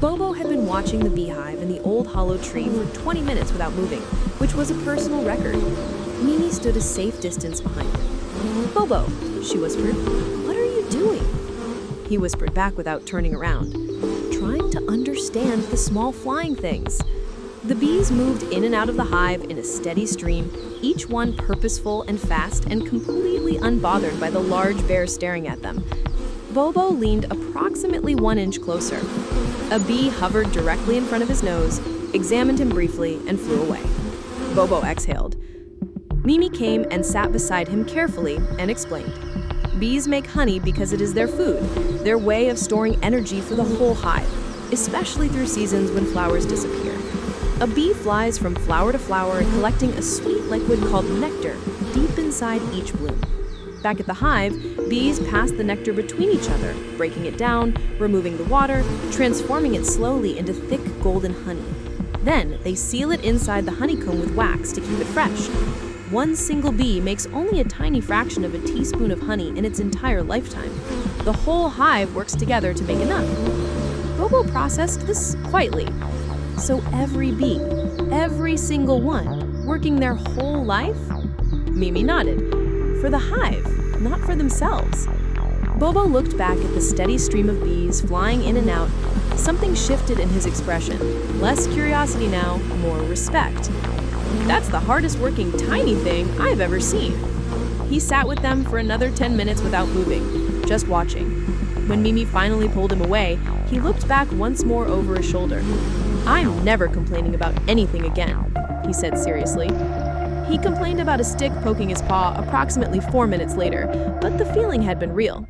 Bobo had been watching the beehive in the old hollow tree for 20 minutes without moving, which was a personal record. Mimi stood a safe distance behind him. "Bobo," she whispered, "what are you doing?" He whispered back without turning around, "Trying to understand the small flying things." The bees moved in and out of the hive in a steady stream, each one purposeful and fast and completely unbothered by the large bear staring at them. Bobo leaned approximately 1 inch closer. A bee hovered directly in front of his nose, examined him briefly, and flew away. Bobo exhaled. Mimi came and sat beside him carefully and explained. Bees make honey because it is their food, their way of storing energy for the whole hive, especially through seasons when flowers disappear. A bee flies from flower to flower, collecting a sweet liquid called nectar deep inside each bloom. Back at the hive, bees pass the nectar between each other, breaking it down, removing the water, transforming it slowly into thick golden honey. Then they seal it inside the honeycomb with wax to keep it fresh. One single bee makes only a tiny fraction of a teaspoon of honey in its entire lifetime. The whole hive works together to make enough. Bobo processed this quietly. So every bee, every single one, working their whole life? Mimi nodded. For the hive, not for themselves. Bobo looked back at the steady stream of bees flying in and out. Something shifted in his expression. Less curiosity now, more respect. That's the hardest working tiny thing I've ever seen. He sat with them for another 10 minutes without moving, just watching. When Mimi finally pulled him away, he looked back once more over his shoulder. "I'm never complaining about anything again," he said seriously. He complained about a stick poking his paw approximately 4 minutes later, but the feeling had been real.